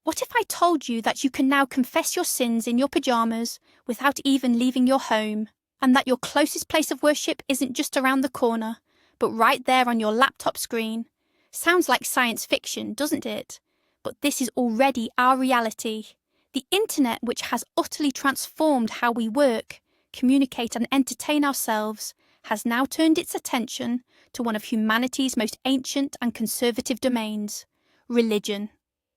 What if I told you that you can now confess your sins in your pajamas without even leaving your home, and that your closest place of worship isn't just around the corner, but right there on your laptop screen? Sounds like science fiction, doesn't it? But this is already our reality. The internet, which has utterly transformed how we work, communicate and entertain ourselves, has now turned its attention to one of humanity's most ancient and conservative domains: religion.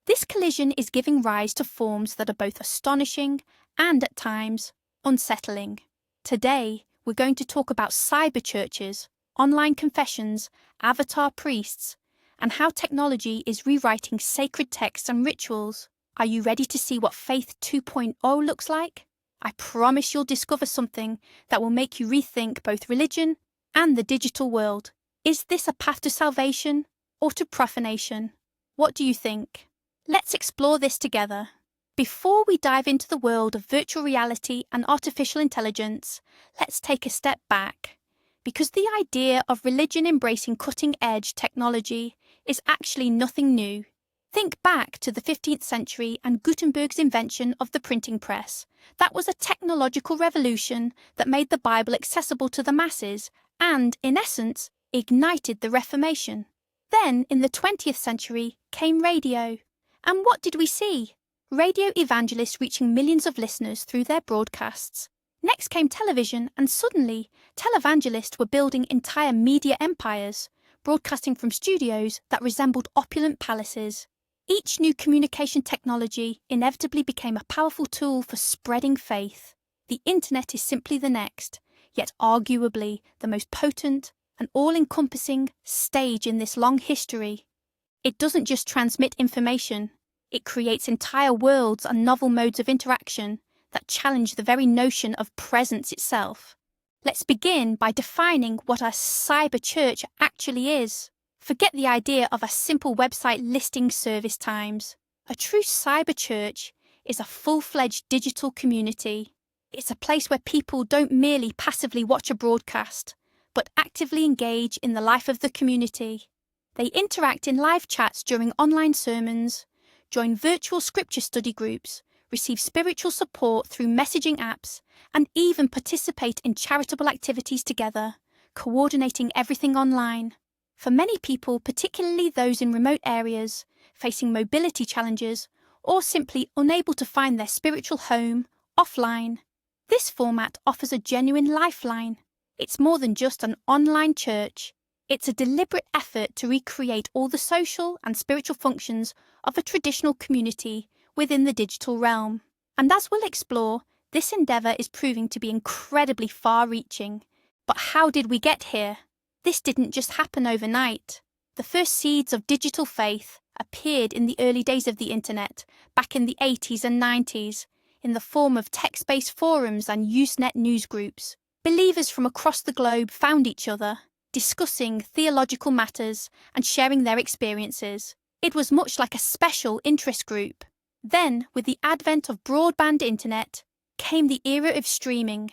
This collision is giving rise to forms that are both astonishing and, at times, unsettling. Today, we're going to talk about cyber churches, online confessions, avatar priests, and how technology is rewriting sacred texts and rituals. Are you ready to see what Faith 2.0 looks like? I promise you'll discover something that will make you rethink both religion and the digital world. Is this a path to salvation or to profanation? What do you think? Let's explore this together. Before we dive into the world of virtual reality and artificial intelligence, let's take a step back. Because the idea of religion embracing cutting-edge technology is actually nothing new. Think back to the 15th century and Gutenberg's invention of the printing press. That was a technological revolution that made the Bible accessible to the masses and, in essence, ignited the Reformation. Then, in the 20th century, came radio. And what did we see? Radio evangelists reaching millions of listeners through their broadcasts. Next came television, and suddenly, televangelists were building entire media empires, broadcasting from studios that resembled opulent palaces. Each new communication technology inevitably became a powerful tool for spreading faith. The internet is simply the next, yet arguably the most potent and all-encompassing stage in this long history. It doesn't just transmit information, it creates entire worlds and novel modes of interaction that challenge the very notion of presence itself. Let's begin by defining what a cyber church actually is. Forget the idea of a simple website listing service times. A true cyber church is a full-fledged digital community. It's a place where people don't merely passively watch a broadcast, but actively engage in the life of the community. They interact in live chats during online sermons, join virtual scripture study groups, receive spiritual support through messaging apps, and even participate in charitable activities together, coordinating everything online. For many people, particularly those in remote areas, facing mobility challenges, or simply unable to find their spiritual home offline, this format offers a genuine lifeline. It's more than just an online church. It's a deliberate effort to recreate all the social and spiritual functions of a traditional community within the digital realm. And as we'll explore, this endeavour is proving to be incredibly far-reaching. But how did we get here? This didn't just happen overnight. The first seeds of digital faith appeared in the early days of the internet, back in the 80s and 90s, in the form of text-based forums and Usenet newsgroups. Believers from across the globe found each other, discussing theological matters and sharing their experiences. It was much like a special interest group. Then, with the advent of broadband internet, came the era of streaming.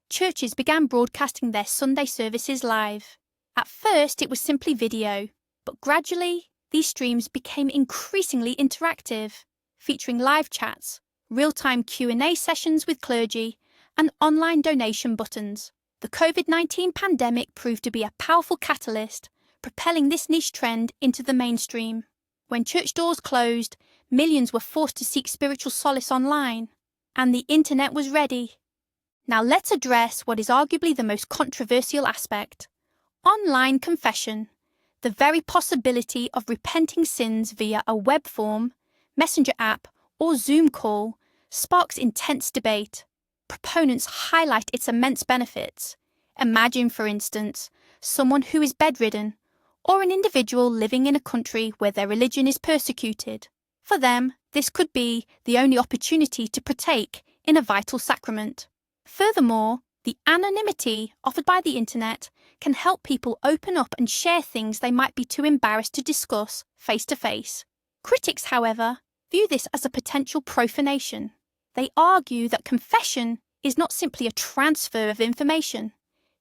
Churches began broadcasting their Sunday services live. At first, it was simply video, but gradually, these streams became increasingly interactive, featuring live chats, real-time Q&A sessions with clergy, and online donation buttons. The COVID-19 pandemic proved to be a powerful catalyst, propelling this niche trend into the mainstream. When church doors closed, millions were forced to seek spiritual solace online, and the internet was ready. Now let's address what is arguably the most controversial aspect: online confession. The very possibility of repenting sins via a web form, messenger app, or Zoom call sparks intense debate. Proponents highlight its immense benefits. Imagine, for instance, someone who is bedridden, or an individual living in a country where their religion is persecuted. For them, this could be the only opportunity to partake in a vital sacrament. Furthermore, the anonymity offered by the internet can help people open up and share things they might be too embarrassed to discuss face-to-face. Critics, however, view this as a potential profanation. They argue that confession is not simply a transfer of information.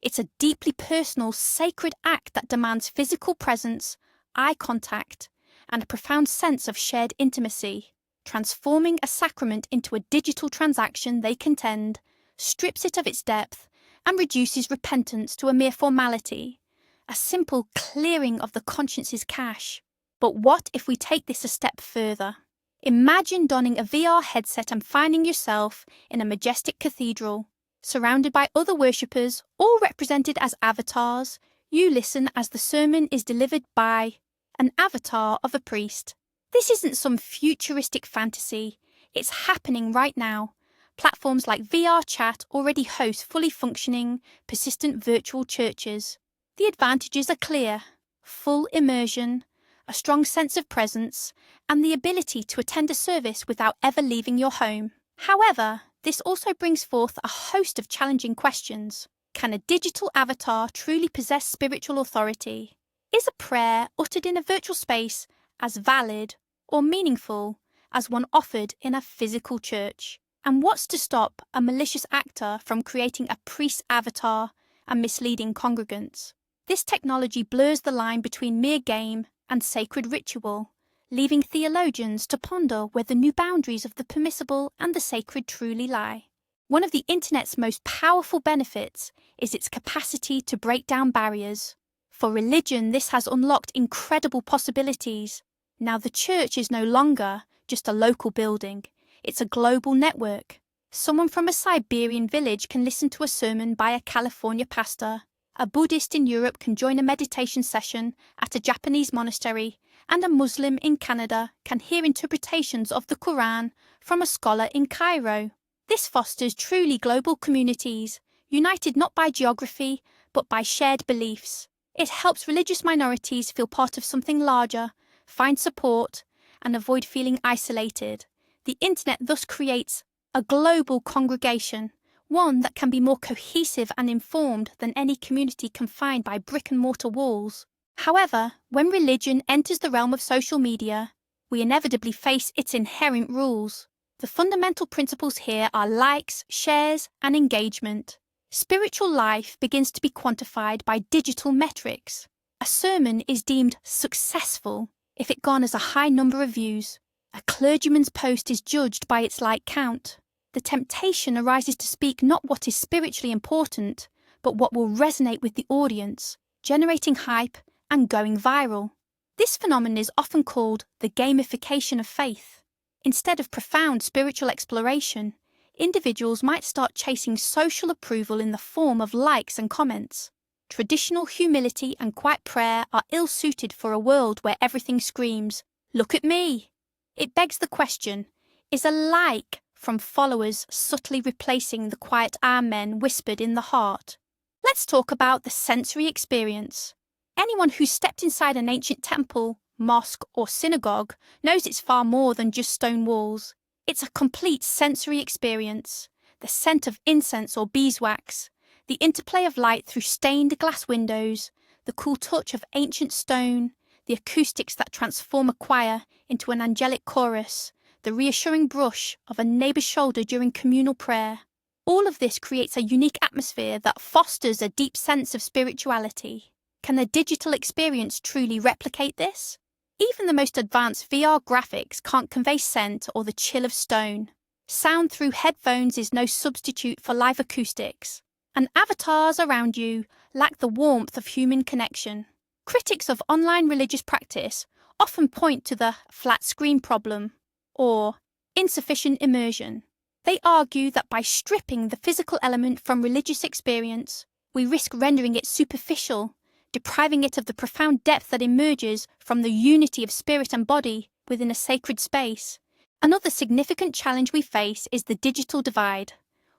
It's a deeply personal, sacred act that demands physical presence, eye contact, and a profound sense of shared intimacy. transforming a sacrament into a digital transaction, they contend, strips it of its depth and reduces repentance to a mere formality, a simple clearing of the conscience's cache. But what if we take this a step further? Imagine donning a VR headset and finding yourself in a majestic cathedral, surrounded by other worshippers, all represented as avatars. You listen as the sermon is delivered by an avatar of a priest. This isn't some futuristic fantasy. It's happening right now. Platforms like VR Chat already host fully functioning, persistent virtual churches. The advantages are clear: full immersion, a strong sense of presence, and the ability to attend a service without ever leaving your home. However, this also brings forth a host of challenging questions. Can a digital avatar truly possess spiritual authority? Is a prayer uttered in a virtual space as valid or meaningful as one offered in a physical church? And what's to stop a malicious actor from creating a priest avatar and misleading congregants? This technology blurs the line between mere game and sacred ritual, leaving theologians to ponder where the new boundaries of the permissible and the sacred truly lie. One of the internet's most powerful benefits is its capacity to break down barriers. For religion, this has unlocked incredible possibilities. Now the church is no longer just a local building, it's a global network. Someone from a Siberian village can listen to a sermon by a California pastor. A Buddhist in Europe can join a meditation session at a Japanese monastery, and a Muslim in Canada can hear interpretations of the Quran from a scholar in Cairo. This fosters truly global communities, united not by geography, but by shared beliefs. It helps religious minorities feel part of something larger, find support, and avoid feeling isolated. The internet thus creates a global congregation, one that can be more cohesive and informed than any community confined by brick-and-mortar walls. However, when religion enters the realm of social media, we inevitably face its inherent rules. The fundamental principles here are likes, shares, and engagement. Spiritual life begins to be quantified by digital metrics. A sermon is deemed successful if it garners a high number of views. A clergyman's post is judged by its like count. The temptation arises to speak not what is spiritually important, but what will resonate with the audience, generating hype and going viral. This phenomenon is often called the gamification of faith. Instead of profound spiritual exploration, individuals might start chasing social approval in the form of likes and comments. Traditional humility and quiet prayer are ill-suited for a world where everything screams, "Look at me!" It begs the question, is a like from followers subtly replacing the quiet amen whispered in the heart? Let's talk about the sensory experience. Anyone who's stepped inside an ancient temple, mosque, or synagogue knows it's far more than just stone walls. It's a complete sensory experience. The scent of incense or beeswax, the interplay of light through stained glass windows, the cool touch of ancient stone, the acoustics that transform a choir into an angelic chorus, the reassuring brush of a neighbour's shoulder during communal prayer. All of this creates a unique atmosphere that fosters a deep sense of spirituality. Can the digital experience truly replicate this? Even the most advanced VR graphics can't convey scent or the chill of stone. Sound through headphones is no substitute for live acoustics, and avatars around you lack the warmth of human connection. Critics of online religious practice often point to the flat screen problem or insufficient immersion. They argue that by stripping the physical element from religious experience, we risk rendering it superficial, depriving it of the profound depth that emerges from the unity of spirit and body within a sacred space. Another significant challenge we face is the digital divide.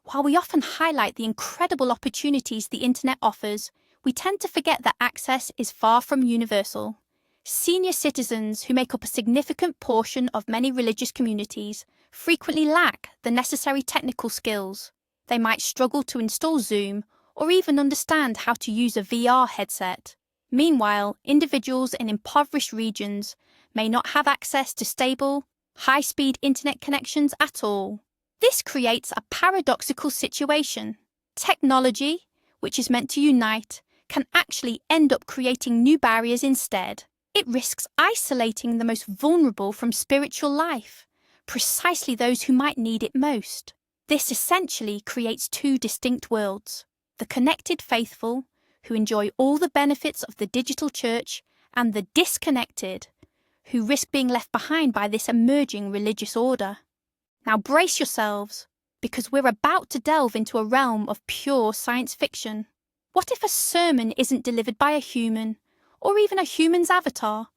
While we often highlight the incredible opportunities the internet offers, we tend to forget that access is far from universal. Senior citizens, who make up a significant portion of many religious communities, frequently lack the necessary technical skills. They might struggle to install Zoom or even understand how to use a VR headset. Meanwhile, individuals in impoverished regions may not have access to stable, high-speed internet connections at all. This creates a paradoxical situation. Technology, which is meant to unite, can actually end up creating new barriers instead. It risks isolating the most vulnerable from spiritual life, precisely those who might need it most. This essentially creates two distinct worlds: the connected faithful, who enjoy all the benefits of the digital church, and the disconnected, who risk being left behind by this emerging religious order. Now brace yourselves, because we're about to delve into a realm of pure science fiction. What if a sermon isn't delivered by a human, or even a human's avatar,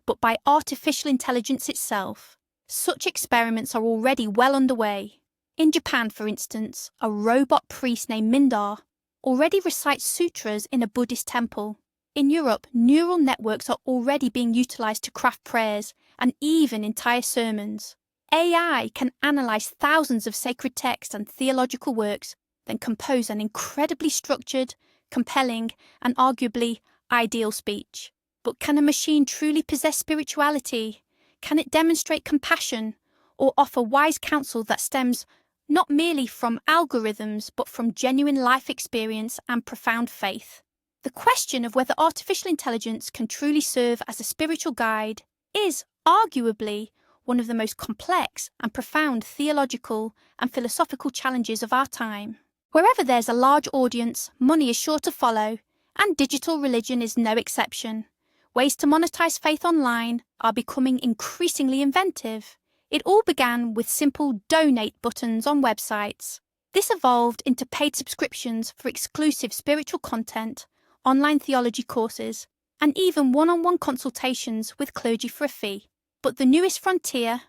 but by artificial intelligence itself? Such experiments are already well underway. In Japan, for instance, a robot priest named Mindar already recites sutras in a Buddhist temple. In Europe, neural networks are already being utilized to craft prayers and even entire sermons. AI can analyze thousands of sacred texts and theological works, then compose an incredibly structured, compelling, and arguably ideal speech. But can a machine truly possess spirituality? Can it demonstrate compassion or offer wise counsel that stems not merely from algorithms but from genuine life experience and profound faith? The question of whether artificial intelligence can truly serve as a spiritual guide is arguably one of the most complex and profound theological and philosophical challenges of our time. Wherever there's a large audience, money is sure to follow, and digital religion is no exception. Ways to monetize faith online are becoming increasingly inventive. It all began with simple donate buttons on websites. This evolved into paid subscriptions for exclusive spiritual content, online theology courses, and even one-on-one consultations with clergy for a fee. But the newest frontier,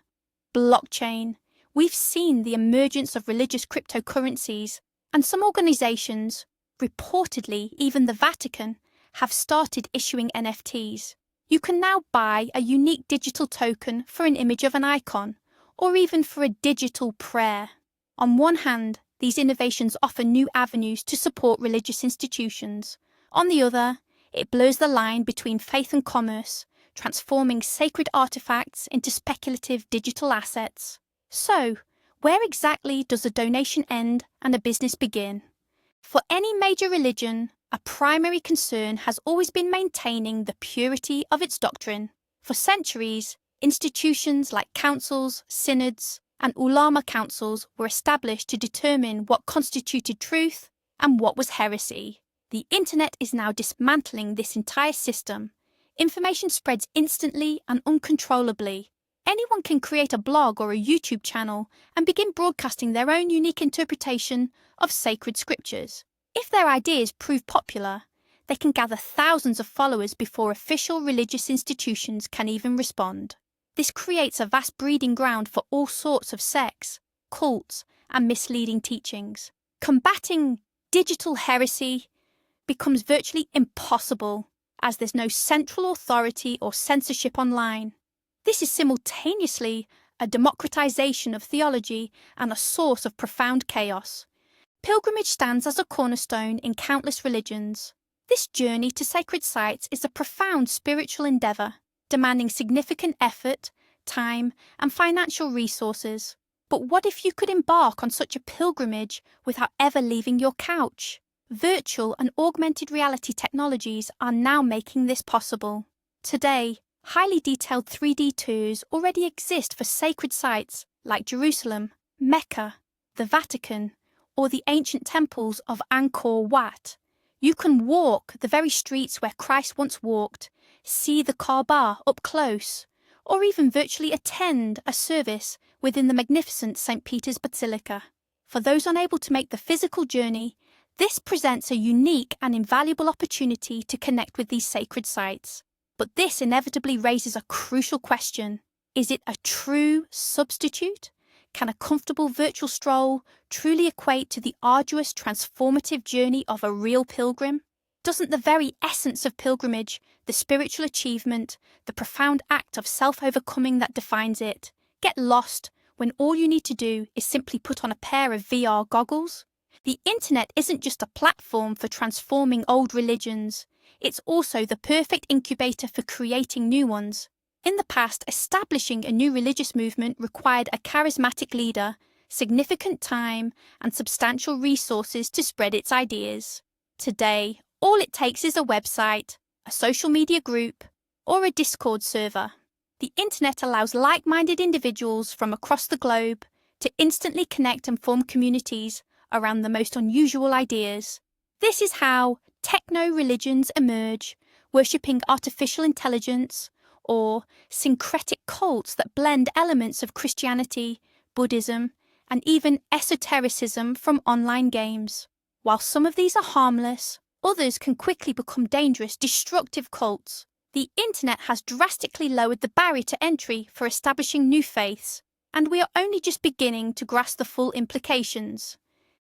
blockchain. We've seen the emergence of religious cryptocurrencies, and some organizations, reportedly even the Vatican, have started issuing NFTs. You can now buy a unique digital token for an image of an icon, or even for a digital prayer. On one hand, these innovations offer new avenues to support religious institutions. On the other, it blurs the line between faith and commerce, transforming sacred artifacts into speculative digital assets. So, where exactly does a donation end and a business begin? For any major religion, a primary concern has always been maintaining the purity of its doctrine. For centuries, institutions like councils, synods, and ulama councils were established to determine what constituted truth and what was heresy. The internet is now dismantling this entire system. Information spreads instantly and uncontrollably. Anyone can create a blog or a YouTube channel and begin broadcasting their own unique interpretation of sacred scriptures. If their ideas prove popular, they can gather thousands of followers before official religious institutions can even respond. This creates a vast breeding ground for all sorts of sects, cults, and misleading teachings. Combating digital heresy becomes virtually impossible, as there's no central authority or censorship online. This is simultaneously a democratization of theology and a source of profound chaos. Pilgrimage stands as a cornerstone in countless religions. This journey to sacred sites is a profound spiritual endeavor, demanding significant effort, time, and financial resources. But what if you could embark on such a pilgrimage without ever leaving your couch? Virtual and augmented reality technologies are now making this possible. Today, highly detailed 3D tours already exist for sacred sites like Jerusalem, Mecca, the Vatican, or the ancient temples of Angkor Wat. You can walk the very streets where Christ once walked, see the Kaaba up close, or even virtually attend a service within the magnificent St. Peter's Basilica. For those unable to make the physical journey, this presents a unique and invaluable opportunity to connect with these sacred sites. But this inevitably raises a crucial question. Is it a true substitute? Can a comfortable virtual stroll truly equate to the arduous, transformative journey of a real pilgrim? Doesn't the very essence of pilgrimage, the spiritual achievement, the profound act of self-overcoming that defines it, get lost when all you need to do is simply put on a pair of VR goggles? The internet isn't just a platform for transforming old religions. It's also the perfect incubator for creating new ones. In the past, establishing a new religious movement required a charismatic leader, significant time, and substantial resources to spread its ideas. Today, all it takes is a website, a social media group, or a Discord server. The internet allows like-minded individuals from across the globe to instantly connect and form communities around the most unusual ideas. This is how techno-religions emerge, worshipping artificial intelligence, or syncretic cults that blend elements of Christianity, Buddhism, and even esotericism from online games. While some of these are harmless, others can quickly become dangerous, destructive cults. The internet has drastically lowered the barrier to entry for establishing new faiths, and we are only just beginning to grasp the full implications.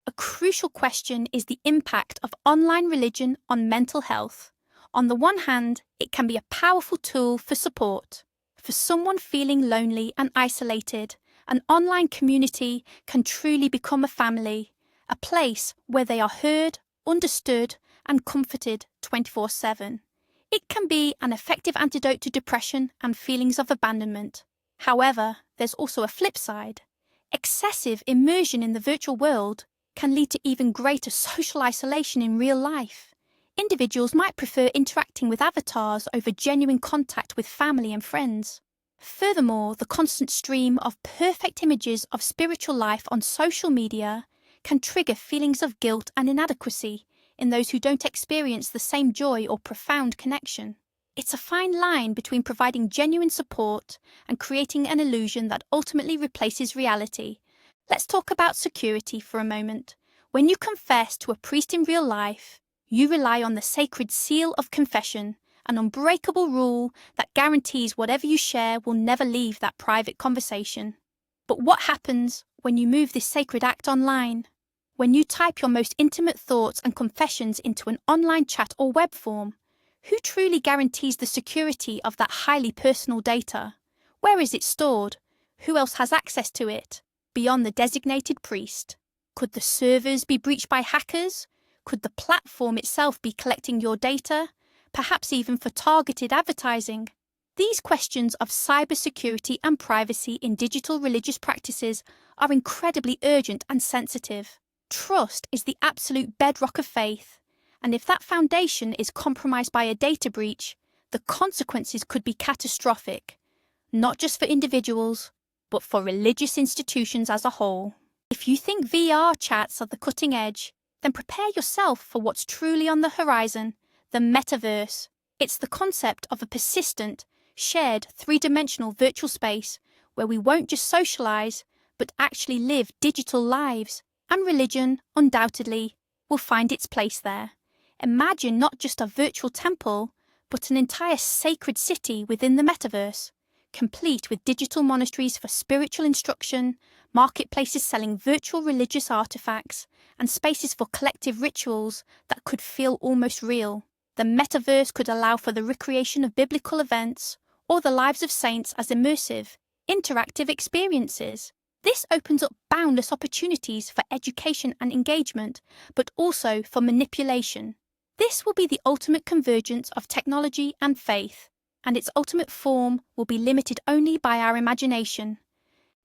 A crucial question is the impact of online religion on mental health. On the one hand, it can be a powerful tool for support. For someone feeling lonely and isolated, an online community can truly become a family, a place where they are heard, understood, and comforted 24/7. It can be an effective antidote to depression and feelings of abandonment. However, there's also a flip side. Excessive immersion in the virtual world can lead to even greater social isolation in real life. Individuals might prefer interacting with avatars over genuine contact with family and friends. Furthermore, the constant stream of perfect images of spiritual life on social media can trigger feelings of guilt and inadequacy in those who don't experience the same joy or profound connection. It's a fine line between providing genuine support and creating an illusion that ultimately replaces reality. Let's talk about security for a moment. When you confess to a priest in real life, you rely on the sacred seal of confession, an unbreakable rule that guarantees whatever you share will never leave that private conversation. But what happens when you move this sacred act online? When you type your most intimate thoughts and confessions into an online chat or web form, who truly guarantees the security of that highly personal data? Where is it stored? Who else has access to it, beyond the designated priest? Could the servers be breached by hackers? Could the platform itself be collecting your data, perhaps even for targeted advertising? These questions of cybersecurity and privacy in digital religious practices are incredibly urgent and sensitive. Trust is the absolute bedrock of faith, and if that foundation is compromised by a data breach, the consequences could be catastrophic, not just for individuals, but for religious institutions as a whole. If you think VR chats are the cutting edge, then prepare yourself for what's truly on the horizon, the Metaverse. It's the concept of a persistent, shared three-dimensional virtual space where we won't just socialize, but actually live digital lives. And religion, undoubtedly, will find its place there. Imagine not just a virtual temple, but an entire sacred city within the Metaverse, complete with digital monasteries for spiritual instruction, marketplaces selling virtual religious artifacts, and spaces for collective rituals that could feel almost real. The Metaverse could allow for the recreation of biblical events or the lives of saints as immersive, interactive experiences. This opens up boundless opportunities for education and engagement, but also for manipulation. This will be the ultimate convergence of technology and faith, and its ultimate form will be limited only by our imagination.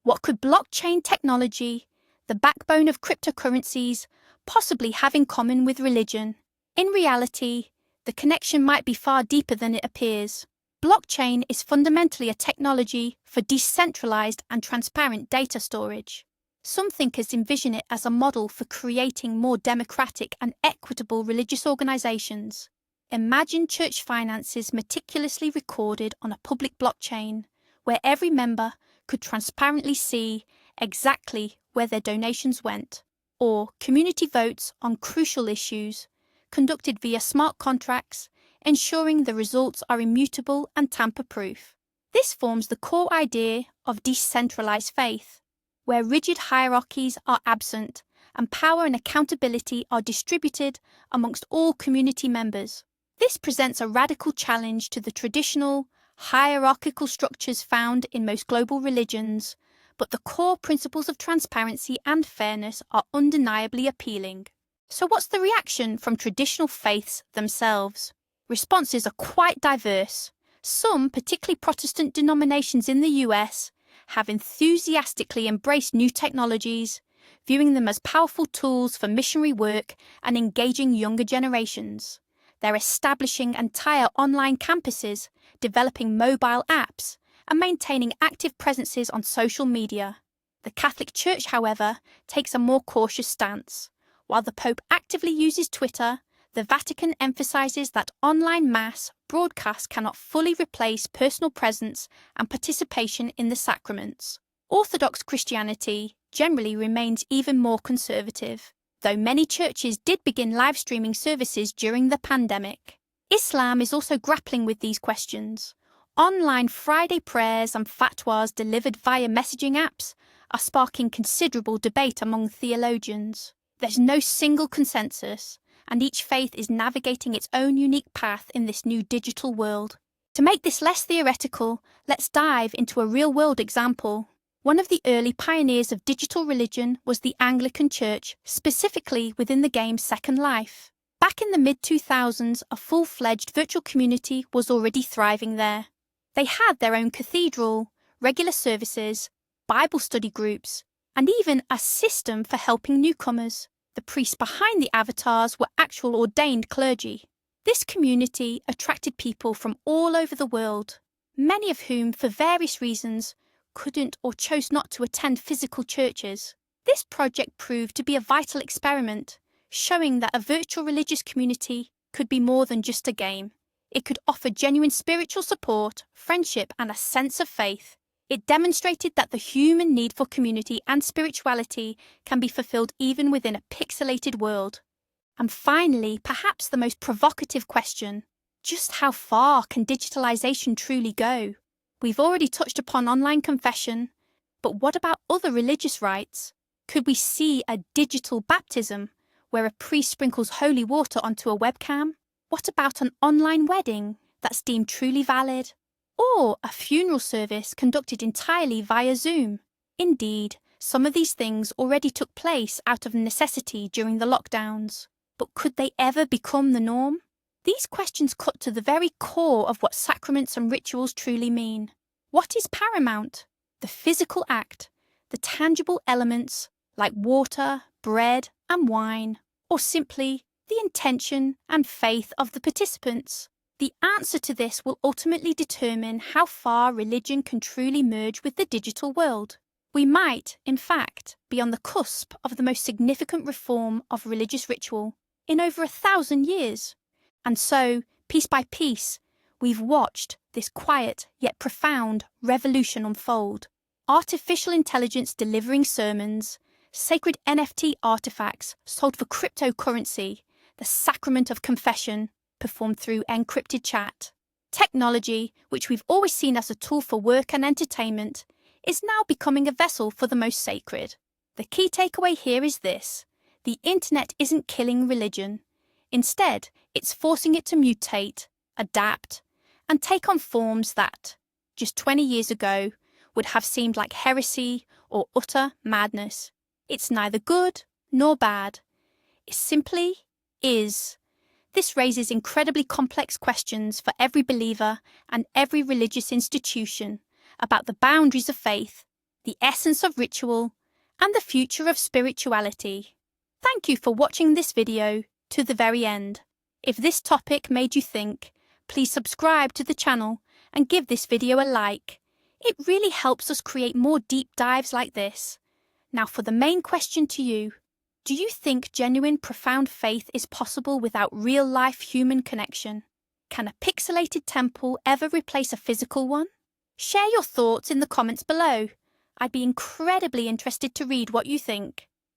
What could blockchain technology, the backbone of cryptocurrencies, possibly have in common with religion? In reality, the connection might be far deeper than it appears. Blockchain is fundamentally a technology for decentralized and transparent data storage. Some thinkers envision it as a model for creating more democratic and equitable religious organizations. Imagine church finances meticulously recorded on a public blockchain, where every member could transparently see exactly where their donations went, or community votes on crucial issues, conducted via smart contracts, ensuring the results are immutable and tamper-proof. This forms the core idea of decentralized faith, where rigid hierarchies are absent and power and accountability are distributed amongst all community members. This presents a radical challenge to the traditional, hierarchical structures found in most global religions, but the core principles of transparency and fairness are undeniably appealing. So what's the reaction from traditional faiths themselves? Responses are quite diverse. Some, particularly Protestant denominations in the US, have enthusiastically embraced new technologies, viewing them as powerful tools for missionary work and engaging younger generations. They're establishing entire online campuses, developing mobile apps, and maintaining active presences on social media. The Catholic Church, however, takes a more cautious stance. While the Pope actively uses Twitter, the Vatican emphasises that online mass broadcasts cannot fully replace personal presence and participation in the sacraments. Orthodox Christianity generally remains even more conservative, though many churches did begin live streaming services during the pandemic. Islam is also grappling with these questions. Online Friday prayers and fatwas delivered via messaging apps are sparking considerable debate among theologians. There's no single consensus, and each faith is navigating its own unique path in this new digital world. To make this less theoretical, let's dive into a real-world example. One of the early pioneers of digital religion was the Anglican Church, specifically within the game Second Life. Back in the mid-2000s, a full-fledged virtual community was already thriving there. They had their own cathedral, regular services, Bible study groups, and even a system for helping newcomers. The priests behind the avatars were actual ordained clergy. This community attracted people from all over the world, many of whom, for various reasons, couldn't or chose not to attend physical churches. This project proved to be a vital experiment, showing that a virtual religious community could be more than just a game. It could offer genuine spiritual support, friendship, and a sense of faith. It demonstrated that the human need for community and spirituality can be fulfilled even within a pixelated world. And finally, perhaps the most provocative question, just how far can digitalization truly go? We've already touched upon online confession, but what about other religious rites? Could we see a digital baptism, where a priest sprinkles holy water onto a webcam? What about an online wedding that's deemed truly valid? Or a funeral service conducted entirely via Zoom? Indeed, some of these things already took place out of necessity during the lockdowns. But could they ever become the norm? These questions cut to the very core of what sacraments and rituals truly mean. What is paramount? The physical act, the tangible elements like water, bread, and wine, or simply the intention and faith of the participants? The answer to this will ultimately determine how far religion can truly merge with the digital world. We might, in fact, be on the cusp of the most significant reform of religious ritual in over 1,000 years. And so, piece by piece, we've watched this quiet yet profound revolution unfold. Artificial intelligence delivering sermons, sacred NFT artifacts sold for cryptocurrency, the sacrament of confession, performed through encrypted chat. Technology, which we've always seen as a tool for work and entertainment, is now becoming a vessel for the most sacred. The key takeaway here is this: the internet isn't killing religion. Instead, it's forcing it to mutate, adapt, and take on forms that, just 20 years ago, would have seemed like heresy or utter madness. It's neither good nor bad. It simply is. This raises incredibly complex questions for every believer and every religious institution about the boundaries of faith, the essence of ritual, and the future of spirituality. Thank you for watching this video to the very end. If this topic made you think, please subscribe to the channel and give this video a like. It really helps us create more deep dives like this. Now for the main question to you. Do you think genuine, profound faith is possible without real-life human connection? Can a pixelated temple ever replace a physical one? Share your thoughts in the comments below. I'd be incredibly interested to read what you think.